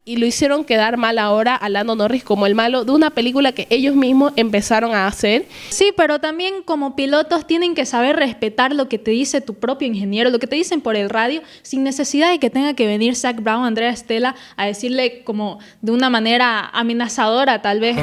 y lo hicieron quedar mal ahora a Lando Norris como el malo de una película que ellos mismos empezaron a hacer. Sí, pero también como pilotos tienen que saber respetar lo que te dice tu propio ingeniero, lo que te dicen por el radio, sin necesidad de que tenga que venir Zac Brown, Andrea Stella, a decirle como de una manera amenazadora tal vez.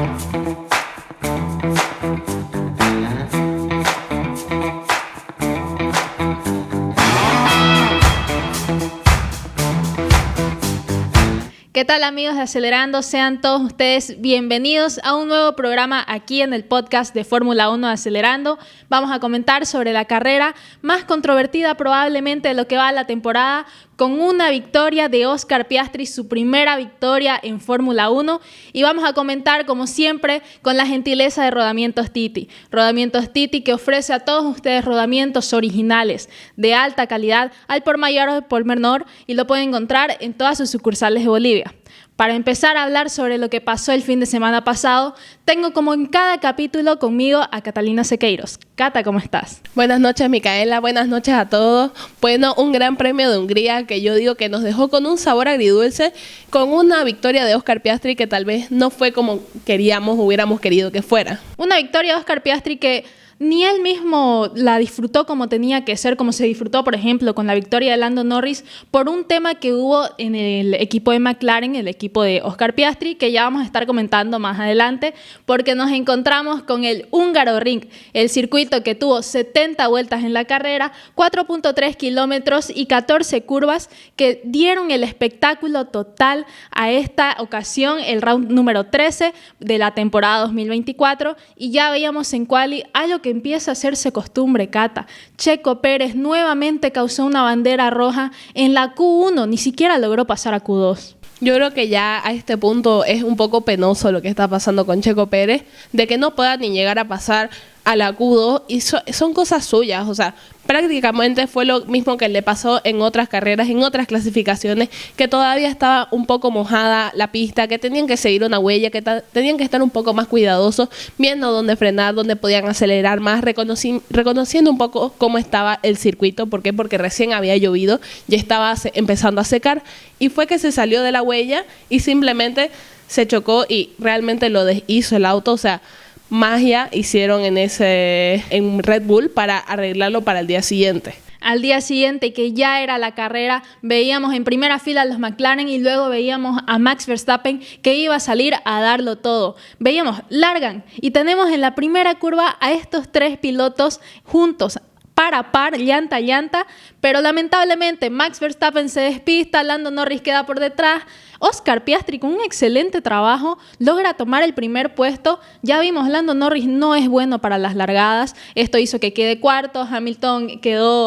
¿Qué tal, amigos de Acelerando? Sean todos ustedes bienvenidos a un nuevo programa aquí en el podcast de Fórmula 1 Acelerando. Vamos a comentar sobre la carrera más controvertida probablemente de lo que va la temporada, con una victoria de Oscar Piastri, su primera victoria en Fórmula 1. Y vamos a comentar, como siempre, con la gentileza de Rodamientos Titi. Rodamientos Titi, que ofrece a todos ustedes rodamientos originales, de alta calidad, al por mayor o al por menor, y lo pueden encontrar en todas sus sucursales de Bolivia. Para empezar a hablar sobre lo que pasó el fin de semana pasado, tengo como en cada capítulo conmigo a Catalina Sequeiros. Cata, ¿cómo estás? Buenas noches, Micaela. Buenas noches a todos. Bueno, un gran premio de Hungría que yo digo que nos dejó con un sabor agridulce, con una victoria de Oscar Piastri que tal vez no fue como hubiéramos querido que fuera. Una victoria de Oscar Piastri que ni él mismo la disfrutó como tenía que ser, como se disfrutó, por ejemplo, con la victoria de Lando Norris, por un tema que hubo en el equipo de McLaren, el equipo de Oscar Piastri, que ya vamos a estar comentando más adelante, porque nos encontramos con el Hungaroring, el circuito que tuvo 70 vueltas en la carrera, 4.3 kilómetros y 14 curvas, que dieron el espectáculo total a esta ocasión, el round número 13 de la temporada 2024, y ya veíamos en quali algo que empieza a hacerse costumbre, Cata. Checo Pérez nuevamente causó una bandera roja en la Q1, ni siquiera logró pasar a Q2. Yo creo que ya a este punto es un poco penoso lo que está pasando con Checo Pérez, de que no pueda ni llegar a pasar a la Q2, y son cosas suyas, o sea, prácticamente fue lo mismo que le pasó en otras carreras, en otras clasificaciones, que todavía estaba un poco mojada la pista, que tenían que seguir una huella, que tenían que estar un poco más cuidadosos, viendo dónde frenar, dónde podían acelerar más, reconociendo un poco cómo estaba el circuito. ¿Por qué? Porque recién había llovido, ya estaba empezando a secar, y fue que se salió de la huella y simplemente se chocó y realmente lo deshizo el auto. O sea, magia hicieron en Red Bull para arreglarlo para el día siguiente. Al día siguiente, que ya era la carrera, veíamos en primera fila a los McLaren y luego veíamos a Max Verstappen, que iba a salir a darlo todo. Veíamos, largan, y tenemos en la primera curva a estos tres pilotos juntos, par a par, llanta a llanta, pero lamentablemente Max Verstappen se despista, Lando Norris queda por detrás. Oscar Piastri, con un excelente trabajo, logra tomar el primer puesto. Ya vimos, Lando Norris no es bueno para las largadas. Esto hizo que quede cuarto. Hamilton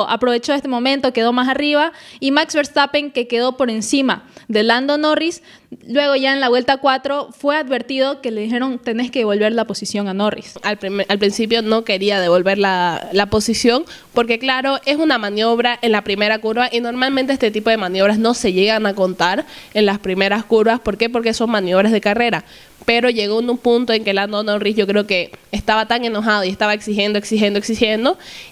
aprovechó este momento, quedó más arriba. Y Max Verstappen, que quedó por encima de Lando Norris. Luego ya en la vuelta 4 fue advertido que le dijeron: tenés que devolver la posición a Norris. Al principio no quería devolver la posición porque, claro, es una maniobra en la primera curva y normalmente este tipo de maniobras no se llegan a contar en las primeras curvas. ¿Por qué? Porque son maniobras de carrera. Pero llegó un punto en que Lando Norris, yo creo que estaba tan enojado y estaba exigiendo,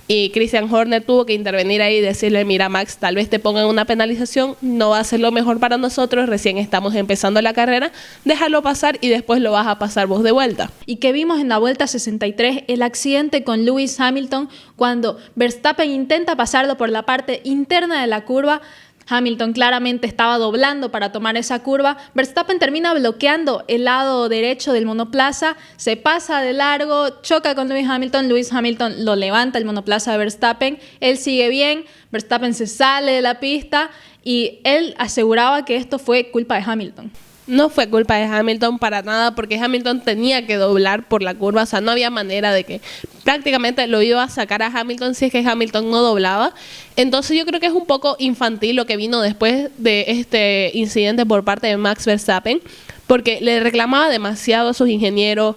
y Christian Horner tuvo que intervenir ahí y decirle: mira, Max, tal vez te pongan una penalización, no va a ser lo mejor para nosotros, recién estamos empezando la carrera, déjalo pasar y después lo vas a pasar vos de vuelta. Y que vimos en la vuelta 63 el accidente con Lewis Hamilton, cuando Verstappen intenta pasarlo por la parte interna de la curva. Hamilton claramente estaba doblando para tomar esa curva. Verstappen termina bloqueando el lado derecho del monoplaza, se pasa de largo, choca con Lewis Hamilton. Lewis Hamilton lo levanta el monoplaza de Verstappen, él sigue bien, Verstappen se sale de la pista y él aseguraba que esto fue culpa de Hamilton. No fue culpa de Hamilton para nada, porque Hamilton tenía que doblar por la curva. O sea, no había manera de que prácticamente lo iba a sacar a Hamilton si es que Hamilton no doblaba. Entonces yo creo que es un poco infantil lo que vino después de este incidente por parte de Max Verstappen, porque le reclamaba demasiado a sus ingenieros.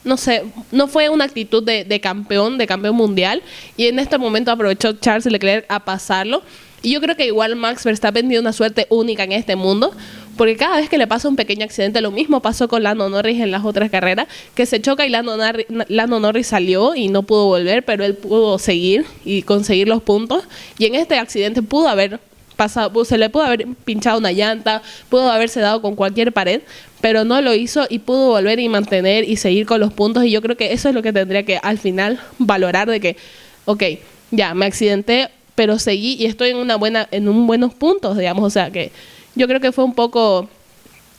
No fue una actitud de campeón mundial, y en este momento aprovechó Charles Leclerc a pasarlo. Y yo creo que igual Max Verstappen tiene una suerte única en este mundo, porque cada vez que le pasa un pequeño accidente, lo mismo pasó con Lando Norris en las otras carreras, que se choca y Lando Norris salió y no pudo volver, pero él pudo seguir y conseguir los puntos. Y en este accidente pudo haber pasado, se le pudo haber pinchado una llanta, pudo haberse dado con cualquier pared, pero no lo hizo y pudo volver y mantener y seguir con los puntos. Y yo creo que eso es lo que tendría que al final valorar, de que, ok, ya, me accidenté, pero seguí y estoy en un buenos puntos, digamos. O sea, que yo creo que fue un poco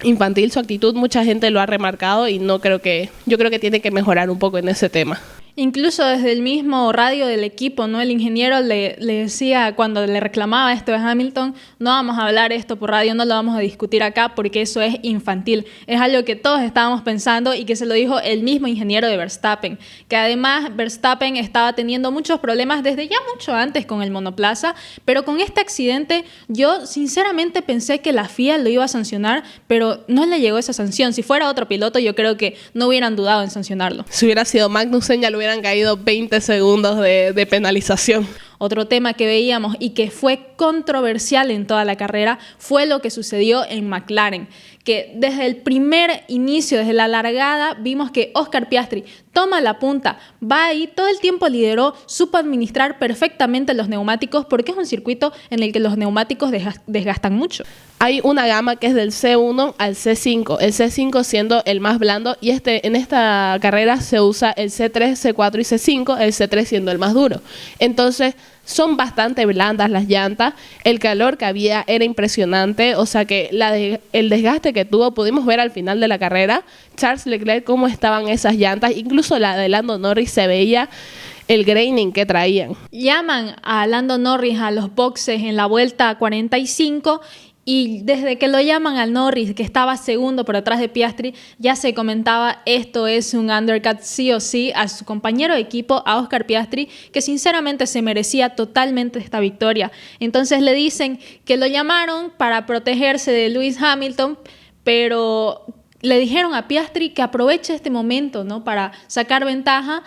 infantil su actitud, mucha gente lo ha remarcado y yo creo que tiene que mejorar un poco en ese tema. Incluso desde el mismo radio del equipo, ¿no? El ingeniero le decía, cuando le reclamaba esto de Hamilton, no vamos a hablar esto por radio, no lo vamos a discutir acá porque eso es infantil. Es algo que todos estábamos pensando y que se lo dijo el mismo ingeniero de Verstappen, que además Verstappen estaba teniendo muchos problemas desde ya mucho antes con el monoplaza, pero con este accidente yo sinceramente pensé que la FIA lo iba a sancionar, pero no le llegó esa sanción. Si fuera otro piloto, yo creo que no hubieran dudado en sancionarlo. Si hubiera sido Magnussen, ya lo hubieran caído 20 segundos de penalización. Otro tema que veíamos y que fue controversial en toda la carrera fue lo que sucedió en McLaren, que desde el primer inicio, desde la largada, vimos que Oscar Piastri toma la punta, va ahí, todo el tiempo lideró, supo administrar perfectamente los neumáticos porque es un circuito en el que los neumáticos desgastan mucho. Hay una gama que es del C1 al C5, el C5 siendo el más blando y en esta carrera se usa el C3, C4 y C5, el C3 siendo el más duro. Entonces son bastante blandas las llantas, el calor que había era impresionante, o sea que el desgaste que tuvo, pudimos ver al final de la carrera, Charles Leclerc, cómo estaban esas llantas, incluso la de Lando Norris se veía el graining que traían. Llaman a Lando Norris a los boxes en la vuelta 45 y desde que lo llaman al Norris, que estaba segundo por atrás de Piastri, ya se comentaba esto es un undercut sí o sí a su compañero de equipo, a Oscar Piastri, que sinceramente se merecía totalmente esta victoria. Entonces le dicen que lo llamaron para protegerse de Lewis Hamilton, pero le dijeron a Piastri que aproveche este momento, ¿no?, para sacar ventaja.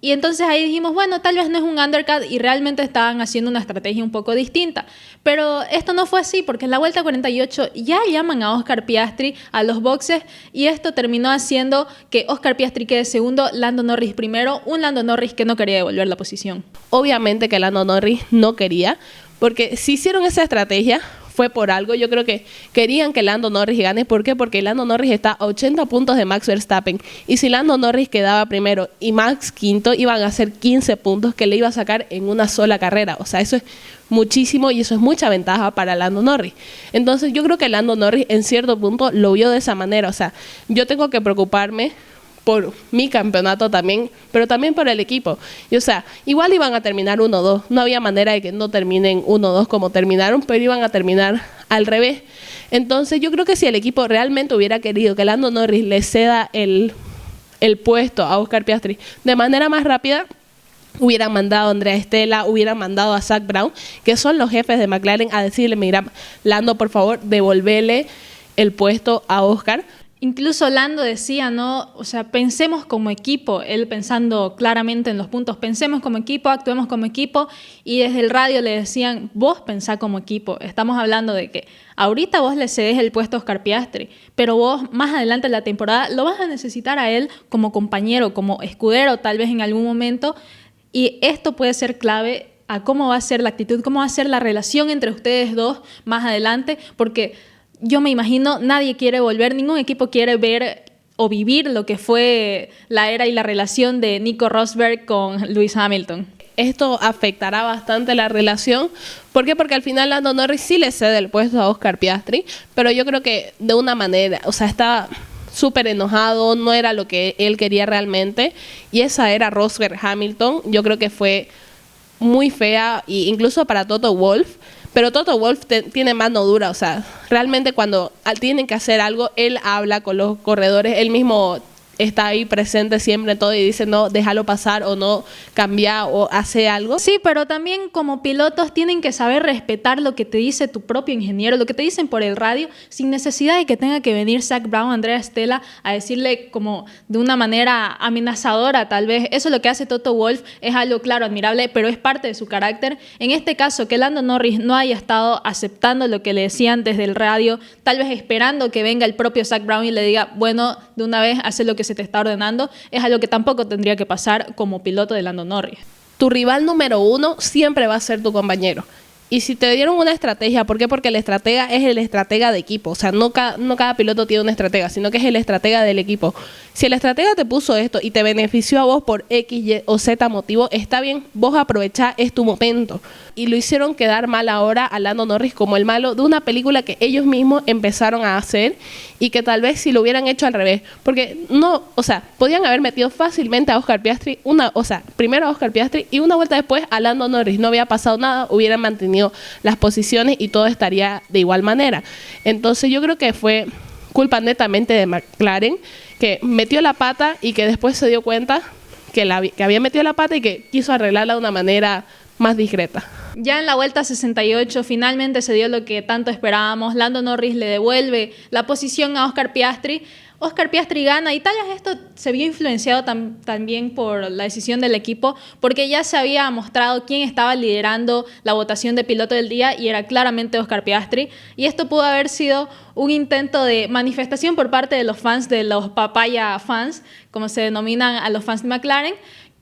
Y entonces ahí dijimos, bueno, tal vez no es un undercut y realmente estaban haciendo una estrategia un poco distinta. Pero esto no fue así porque en la vuelta 48 ya llaman a Oscar Piastri a los boxes y esto terminó haciendo que Oscar Piastri quede segundo, Lando Norris primero, un Lando Norris que no quería devolver la posición. Obviamente que Lando Norris no quería, porque si hicieron esa estrategia fue por algo. Yo creo que querían que Lando Norris gane. ¿Por qué? Porque Lando Norris está a 80 puntos de Max Verstappen. Y si Lando Norris quedaba primero y Max quinto, iban a ser 15 puntos que le iba a sacar en una sola carrera. O sea, eso es muchísimo y eso es mucha ventaja para Lando Norris. Entonces yo creo que Lando Norris en cierto punto lo vio de esa manera. O sea, yo tengo que preocuparme por mi campeonato también, pero también por el equipo. Y, o sea, igual iban a terminar 1-2. No había manera de que no terminen 1-2 como terminaron, pero iban a terminar al revés. Entonces, yo creo que si el equipo realmente hubiera querido que Lando Norris le ceda el puesto a Oscar Piastri de manera más rápida, hubieran mandado a Andrea Stella, hubieran mandado a Zak Brown, que son los jefes de McLaren, a decirle, mira, Lando, por favor, devolvele el puesto a Oscar. Incluso Lando decía, ¿no? O sea, pensemos como equipo, él pensando claramente en los puntos, pensemos como equipo, actuemos como equipo, y desde el radio le decían, vos pensá como equipo, estamos hablando de que ahorita vos le cedes el puesto a Oscar Piastri, pero vos más adelante en la temporada lo vas a necesitar a él como compañero, como escudero tal vez en algún momento, y esto puede ser clave a cómo va a ser la actitud, cómo va a ser la relación entre ustedes dos más adelante, porque yo me imagino, nadie quiere volver, ningún equipo quiere ver o vivir lo que fue la era y la relación de Nico Rosberg con Lewis Hamilton. Esto afectará bastante la relación. ¿Por qué? Porque al final Lando Norris sí le cede el puesto a Oscar Piastri, pero yo creo que de una manera, o sea, está súper enojado, no era lo que él quería realmente, y esa era Rosberg-Hamilton, yo creo que fue muy fea, e incluso para Toto Wolff. Pero Toto Wolff tiene mano dura, o sea, realmente cuando tienen que hacer algo, él habla con los corredores, él mismo está ahí presente siempre en todo y dice, no, déjalo pasar o no, cambia o hace algo. Sí, pero también como pilotos tienen que saber respetar lo que te dice tu propio ingeniero, lo que te dicen por el radio, sin necesidad de que tenga que venir Zak Brown, Andrea Stella, a decirle como de una manera amenazadora tal vez. Eso es lo que hace Toto Wolff, es algo claro, admirable, pero es parte de su carácter. En este caso, que Lando Norris no haya estado aceptando lo que le decían desde el radio, tal vez esperando que venga el propio Zak Brown y le diga, bueno, de una vez hace lo que se te está ordenando, es algo que tampoco tendría que pasar como piloto de Lando Norris. Tu rival número 1 siempre va a ser tu compañero. Y si te dieron una estrategia, ¿por qué? Porque el estratega es el estratega de equipo. O sea, no cada piloto tiene una estratega, sino que es el estratega del equipo. Si el estratega te puso esto y te benefició a vos por X, Y o Z motivo, está bien, vos aprovechá, es tu momento. Y lo hicieron quedar mal ahora a Lando Norris como el malo de una película que ellos mismos empezaron a hacer y que tal vez si lo hubieran hecho al revés. Porque no, o sea, podían haber metido fácilmente a Oscar Piastri, primero a Oscar Piastri y una vuelta después a Lando Norris. No había pasado nada, hubieran mantenido las posiciones y todo estaría de igual manera. Entonces yo creo que fue culpa netamente de McLaren, que metió la pata y que después se dio cuenta que había metido la pata y que quiso arreglarla de una manera más discreta. Ya en la vuelta 68 finalmente se dio lo que tanto esperábamos. Lando Norris le devuelve la posición a Oscar Piastri. Oscar Piastri gana y tal vez esto se vio influenciado también por la decisión del equipo, porque ya se había mostrado quién estaba liderando la votación de piloto del día y era claramente Oscar Piastri, y esto pudo haber sido un intento de manifestación por parte de los fans, de los papaya fans, como se denominan a los fans de McLaren,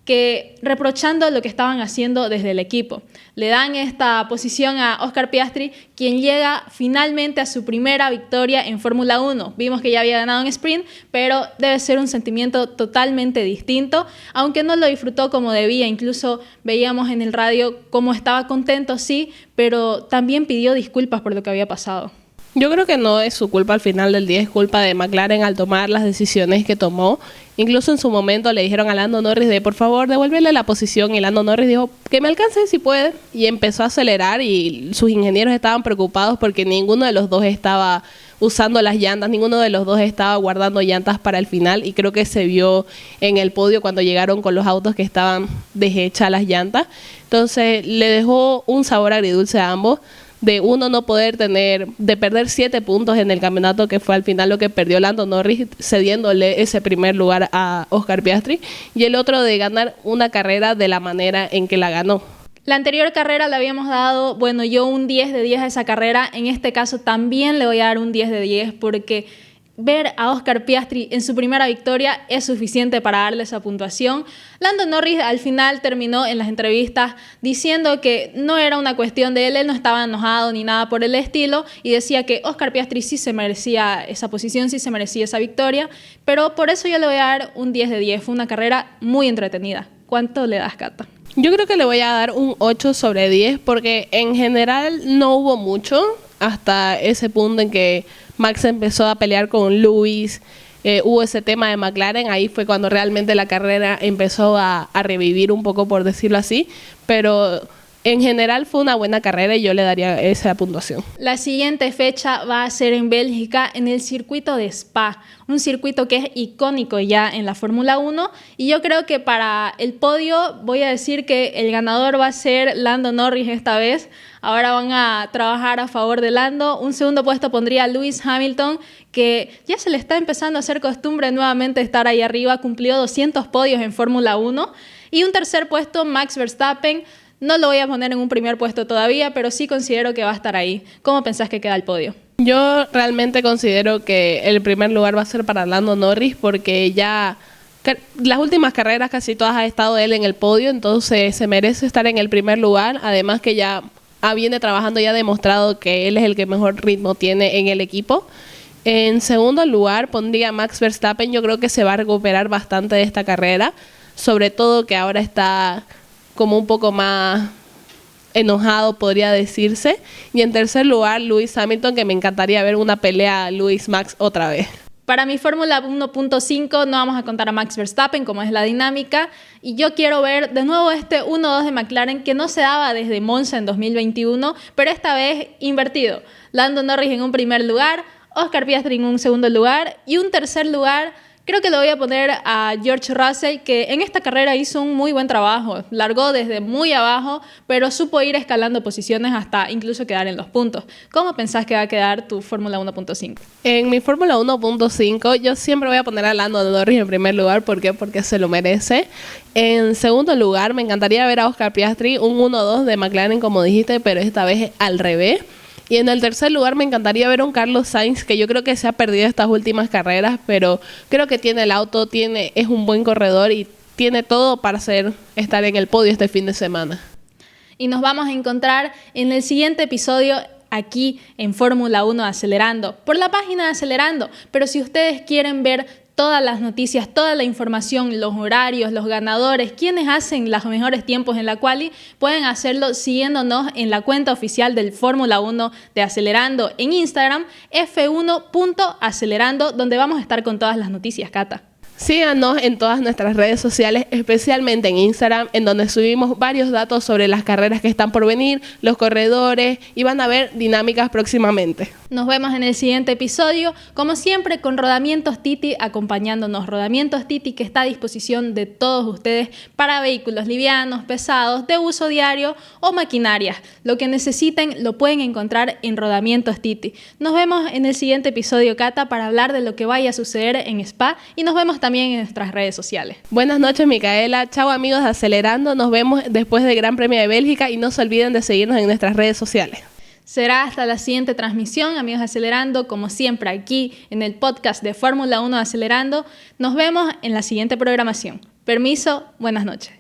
que reprochando lo que estaban haciendo desde el equipo. Le dan esta posición a Oscar Piastri, quien llega finalmente a su primera victoria en Fórmula 1. Vimos que ya había ganado en sprint, pero debe ser un sentimiento totalmente distinto, aunque no lo disfrutó como debía. Incluso veíamos en el radio cómo estaba contento, sí, pero también pidió disculpas por lo que había pasado. Yo creo que no es su culpa al final del día, es culpa de McLaren al tomar las decisiones que tomó. Incluso en su momento le dijeron a Lando Norris de por favor devuélvele la posición y Lando Norris dijo que me alcance si puede y empezó a acelerar y sus ingenieros estaban preocupados porque ninguno de los dos estaba usando las llantas, ninguno de los dos estaba guardando llantas para el final y creo que se vio en el podio cuando llegaron con los autos que estaban deshechas las llantas. Entonces le dejó un sabor agridulce a ambos, de uno no poder de perder 7 puntos en el campeonato, que fue al final lo que perdió Lando Norris, cediéndole ese primer lugar a Oscar Piastri, y el otro de ganar una carrera de la manera en que la ganó. La anterior carrera le habíamos dado, yo un 10 de 10 a esa carrera, en este caso también le voy a dar un 10 de 10 porque ver a Oscar Piastri en su primera victoria es suficiente para darle esa puntuación. Lando Norris al final terminó en las entrevistas diciendo que no era una cuestión de él no estaba enojado ni nada por el estilo y decía que Oscar Piastri sí se merecía esa posición, sí se merecía esa victoria, pero por eso yo le voy a dar un 10 de 10. Fue una carrera muy entretenida. ¿Cuánto le das, Cata? Yo creo que le voy a dar un 8 sobre 10 porque en general no hubo mucho hasta ese punto en que Max empezó a pelear con Lewis, hubo ese tema de McLaren, ahí fue cuando realmente la carrera empezó a revivir un poco, por decirlo así, pero en general fue una buena carrera y yo le daría esa puntuación. La siguiente fecha va a ser en Bélgica, en el circuito de Spa, un circuito que es icónico ya en la Fórmula 1 y yo creo que para el podio voy a decir que el ganador va a ser Lando Norris esta vez. Ahora van a trabajar a favor de Lando. Un segundo puesto pondría a Lewis Hamilton, que ya se le está empezando a hacer costumbre nuevamente estar ahí arriba, cumplió 200 podios en Fórmula 1. Y un tercer puesto, Max Verstappen. No lo voy a poner en un primer puesto todavía, pero sí considero que va a estar ahí. ¿Cómo pensás que queda el podio? Yo realmente considero que el primer lugar va a ser para Lando Norris porque ya las últimas carreras casi todas ha estado él en el podio, entonces se merece estar en el primer lugar. Además que ya viene trabajando y ha demostrado que él es el que mejor ritmo tiene en el equipo. En segundo lugar pondría a Max Verstappen. Yo creo que se va a recuperar bastante de esta carrera, sobre todo que ahora está como un poco más enojado, podría decirse. Y en tercer lugar, Lewis Hamilton, que me encantaría ver una pelea Lewis-Max otra vez. Para mi Fórmula 1.5 no vamos a contar a Max Verstappen, como es la dinámica, y yo quiero ver de nuevo este 1-2 de McLaren que no se daba desde Monza en 2021, pero esta vez invertido. Lando Norris en un primer lugar, Oscar Piastri en un segundo lugar y un tercer lugar. Creo que le voy a poner a George Russell, que en esta carrera hizo un muy buen trabajo. Largó desde muy abajo, pero supo ir escalando posiciones hasta incluso quedar en los puntos. ¿Cómo pensás que va a quedar tu Fórmula 1.5? En mi Fórmula 1.5 yo siempre voy a poner a Lando Norris en primer lugar. ¿Por qué? Porque se lo merece. En segundo lugar, me encantaría ver a Oscar Piastri, un 1-2 de McLaren, como dijiste, pero esta vez al revés. Y en el tercer lugar me encantaría ver a un Carlos Sainz, que yo creo que se ha perdido estas últimas carreras, pero creo que tiene el auto, es un buen corredor y tiene todo para estar en el podio este fin de semana. Y nos vamos a encontrar en el siguiente episodio aquí en Fórmula 1 Acelerando, por la página de Acelerando. Pero si ustedes quieren ver todas las noticias, toda la información, los horarios, los ganadores, quienes hacen los mejores tiempos en la quali, pueden hacerlo siguiéndonos en la cuenta oficial del Fórmula 1 de Acelerando en Instagram, f1.acelerando, donde vamos a estar con todas las noticias, Cata. Síganos en todas nuestras redes sociales, especialmente en Instagram, en donde subimos varios datos sobre las carreras que están por venir, los corredores, y van a ver dinámicas próximamente. Nos vemos en el siguiente episodio, como siempre con Rodamientos Titi acompañándonos. Rodamientos Titi que está a disposición de todos ustedes para vehículos livianos, pesados, de uso diario o maquinarias. Lo que necesiten lo pueden encontrar en Rodamientos Titi. Nos vemos en el siguiente episodio, Cata, para hablar de lo que vaya a suceder en Spa, y nos vemos también en nuestras redes sociales. Buenas noches, Micaela. Chao, amigos de Acelerando. Nos vemos después del Gran Premio de Bélgica y no se olviden de seguirnos en nuestras redes sociales. Será hasta la siguiente transmisión, amigos de Acelerando, como siempre aquí en el podcast de Fórmula 1 Acelerando. Nos vemos en la siguiente programación. Permiso, buenas noches.